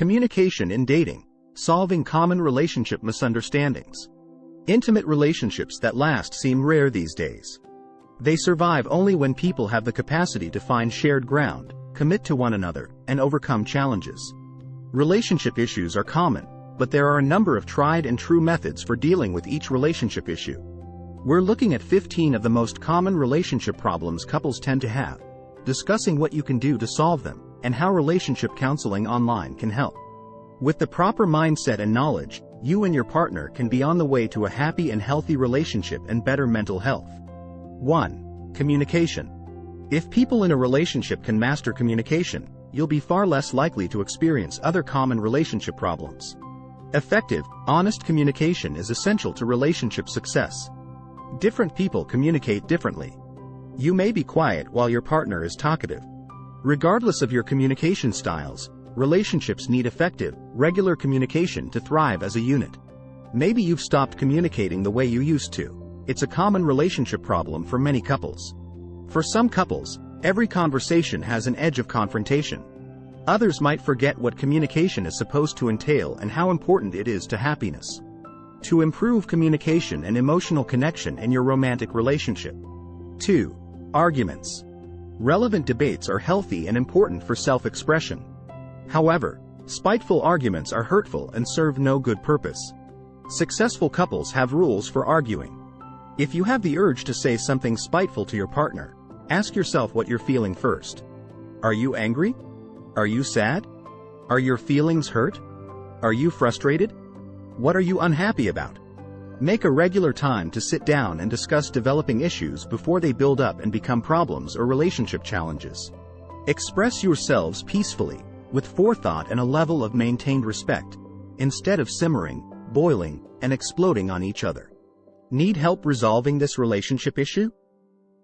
Communication in dating, solving common relationship misunderstandings. Intimate relationships that last seem rare these days. They survive only when people have the capacity to find shared ground, commit to one another, and overcome challenges. Relationship issues are common, but there are a number of tried and true methods for dealing with each relationship issue. We're looking at 15 of the most common relationship problems couples tend to have, discussing what you can do to solve them, and how relationship counseling online can help. With the proper mindset and knowledge, you and your partner can be on the way to a happy and healthy relationship and better mental health. 1. Communication. If people in a relationship can master communication, you'll be far less likely to experience other common relationship problems. Effective, honest communication is essential to relationship success. Different people communicate differently. You may be quiet while your partner is talkative. Regardless of your communication styles, relationships need effective, regular communication to thrive as a unit. Maybe you've stopped communicating the way you used to. It's a common relationship problem for many couples. For some couples, every conversation has an edge of confrontation. Others might forget what communication is supposed to entail and how important it is to happiness. To improve communication and emotional connection in your romantic relationship. 2. Arguments. Relevant debates are healthy and important for self-expression. However, spiteful arguments are hurtful and serve no good purpose. Successful couples have rules for arguing. If you have the urge to say something spiteful to your partner, ask yourself what you're feeling first. Are you angry? Are you sad? Are your feelings hurt? Are you frustrated? What are you unhappy about? Make a regular time to sit down and discuss developing issues before they build up and become problems or relationship challenges. Express yourselves peacefully, with forethought and a level of maintained respect, instead of simmering, boiling, and exploding on each other. Need help resolving this relationship issue?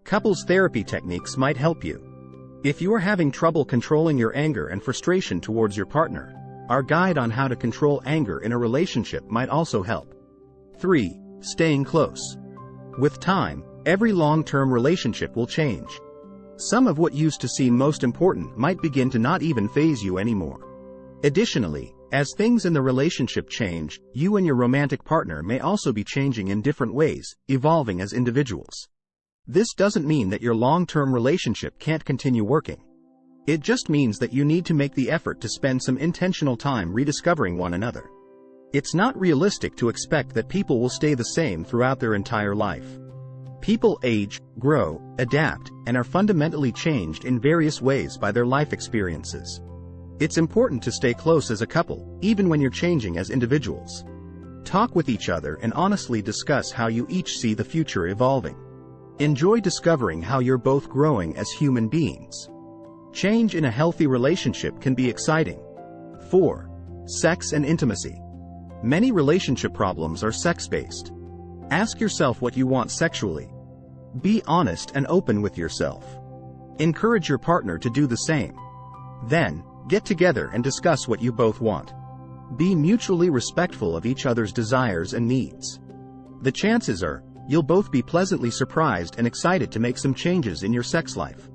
Couples therapy techniques might help you. If you are having trouble controlling your anger and frustration towards your partner, our guide on how to control anger in a relationship might also help. 3. Staying close. With time, every long-term relationship will change. Some of what used to seem most important might begin to not even faze you anymore. Additionally, as things in the relationship change, you and your romantic partner may also be changing in different ways, evolving as individuals. This doesn't mean that your long-term relationship can't continue working. It just means that you need to make the effort to spend some intentional time rediscovering one another. It's not realistic to expect that people will stay the same throughout their entire life. People age, grow, adapt, and are fundamentally changed in various ways by their life experiences. It's important to stay close as a couple, even when you're changing as individuals. Talk with each other and honestly discuss how you each see the future evolving. Enjoy discovering how you're both growing as human beings. Change in a healthy relationship can be exciting. 4. Sex and intimacy. Many relationship problems are sex-based. Ask yourself what you want sexually. Be honest and open with yourself. Encourage your partner to do the same. Then, get together and discuss what you both want. Be mutually respectful of each other's desires and needs. The chances are, you'll both be pleasantly surprised and excited to make some changes in your sex life.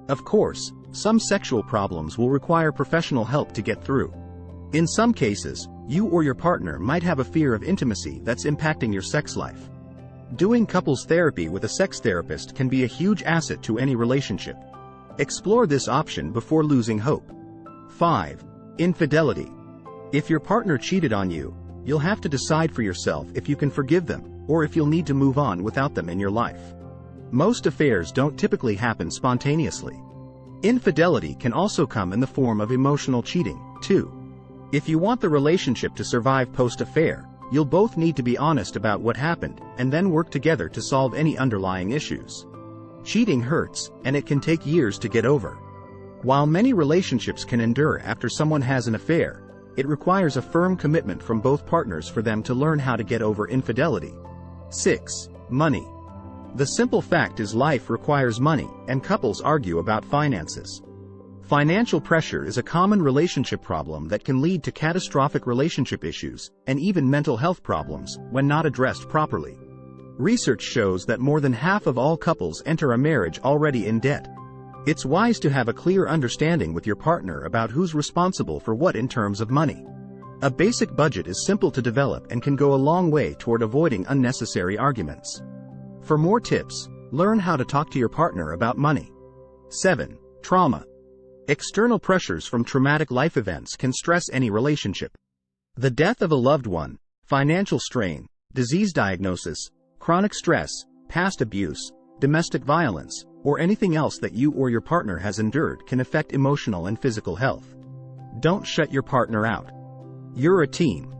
Of course, some sexual problems will require professional help to get through. In some cases, you or your partner might have a fear of intimacy that's impacting your sex life. Doing couples therapy with a sex therapist can be a huge asset to any relationship. Explore this option before losing hope. 5. Infidelity. If your partner cheated on you, you'll have to decide for yourself if you can forgive them, or if you'll need to move on without them in your life. Most affairs don't typically happen spontaneously. Infidelity can also come in the form of emotional cheating, too. If you want the relationship to survive post-affair, you'll both need to be honest about what happened, and then work together to solve any underlying issues. Cheating hurts, and it can take years to get over. While many relationships can endure after someone has an affair, it requires a firm commitment from both partners for them to learn how to get over infidelity. 6. Money. The simple fact is life requires money, and couples argue about finances. Financial pressure is a common relationship problem that can lead to catastrophic relationship issues, and even mental health problems, when not addressed properly. Research shows that more than half of all couples enter a marriage already in debt. It's wise to have a clear understanding with your partner about who's responsible for what in terms of money. A basic budget is simple to develop and can go a long way toward avoiding unnecessary arguments. For more tips, learn how to talk to your partner about money. 7. Trauma. External pressures from traumatic life events can stress any relationship. The death of a loved one, financial strain, disease diagnosis, chronic stress, past abuse, domestic violence, or anything else that you or your partner has endured can affect emotional and physical health. Don't shut your partner out. You're a team.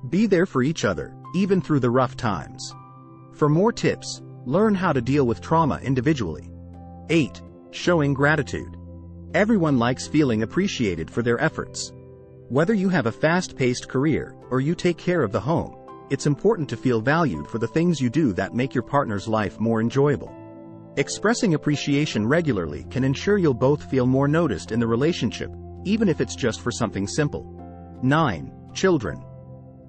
Be there for each other, even through the rough times. For more tips, learn how to deal with trauma individually. 8. Showing gratitude. Everyone likes feeling appreciated for their efforts. Whether you have a fast-paced career or you take care of the home, it's important to feel valued for the things you do that make your partner's life more enjoyable. Expressing appreciation regularly can ensure you'll both feel more noticed in the relationship, even if it's just for something simple. 9. Children.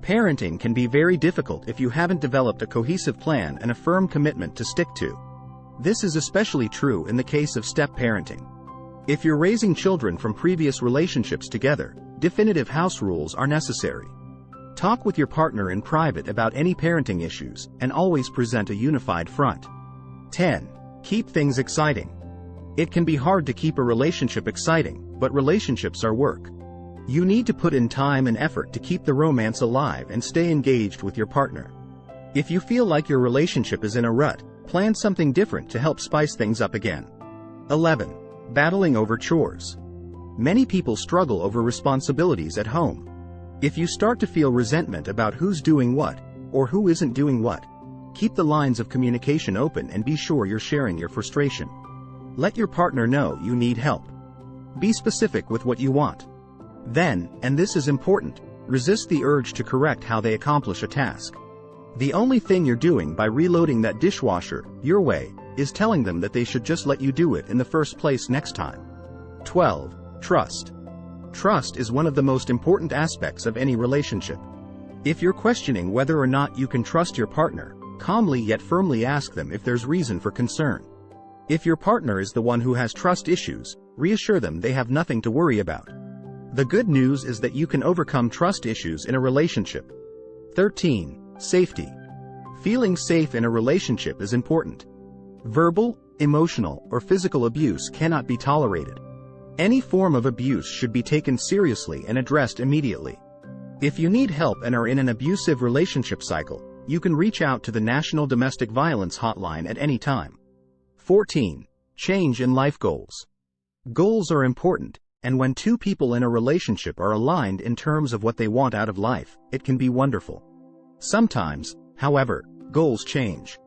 Parenting can be very difficult if you haven't developed a cohesive plan and a firm commitment to stick to. This is especially true in the case of step-parenting. If you're raising children from previous relationships together, definitive house rules are necessary. Talk with your partner in private about any parenting issues, and always present a unified front. 10. Keep things exciting. It can be hard to keep a relationship exciting, but relationships are work. You need to put in time and effort to keep the romance alive and stay engaged with your partner. If you feel like your relationship is in a rut, plan something different to help spice things up again. 11. Battling over chores. Many people struggle over responsibilities at home. If you start to feel resentment about who's doing what, or who isn't doing what, keep the lines of communication open and be sure you're sharing your frustration. Let your partner know you need help. Be specific with what you want. Then, and this is important, resist the urge to correct how they accomplish a task. The only thing you're doing by reloading that dishwasher your way is telling them that they should just let you do it in the first place next time. 12. Trust. Trust is one of the most important aspects of any relationship. If you're questioning whether or not you can trust your partner, calmly yet firmly ask them if there's reason for concern. If your partner is the one who has trust issues, reassure them they have nothing to worry about. The good news is that you can overcome trust issues in a relationship. 13. Safety. Feeling safe in a relationship is important. Verbal, emotional, or physical abuse cannot be tolerated. Any form of abuse should be taken seriously and addressed immediately. If you need help and are in an abusive relationship cycle, you can reach out to the National Domestic Violence Hotline at any time. 14. Change in life goals. Goals are important, and when two people in a relationship are aligned in terms of what they want out of life, it can be wonderful. Sometimes, however, goals change.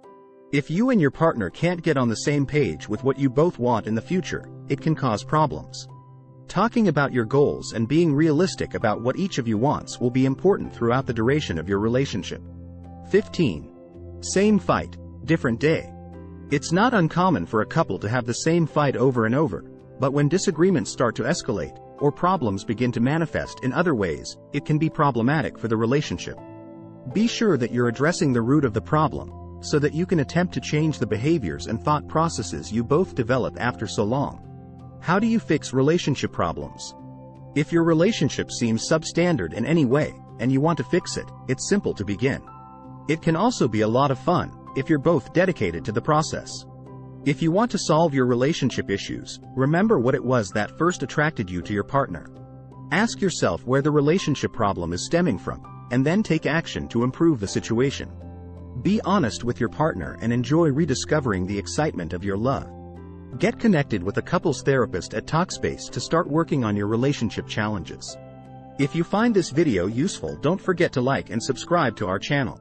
If you and your partner can't get on the same page with what you both want in the future, it can cause problems. Talking about your goals and being realistic about what each of you wants will be important throughout the duration of your relationship. 15. Same fight, different day. It's not uncommon for a couple to have the same fight over and over, but when disagreements start to escalate, or problems begin to manifest in other ways, it can be problematic for the relationship. Be sure that you're addressing the root of the problem, so that you can attempt to change the behaviors and thought processes you both develop after so long. How do you fix relationship problems? If your relationship seems substandard in any way, and you want to fix it, it's simple to begin. It can also be a lot of fun, if you're both dedicated to the process. If you want to solve your relationship issues, remember what it was that first attracted you to your partner. Ask yourself where the relationship problem is stemming from, and then take action to improve the situation. Be honest with your partner and enjoy rediscovering the excitement of your love. Get connected with a couples therapist at Talkspace to start working on your relationship challenges. If you find this video useful, don't forget to like and subscribe to our channel.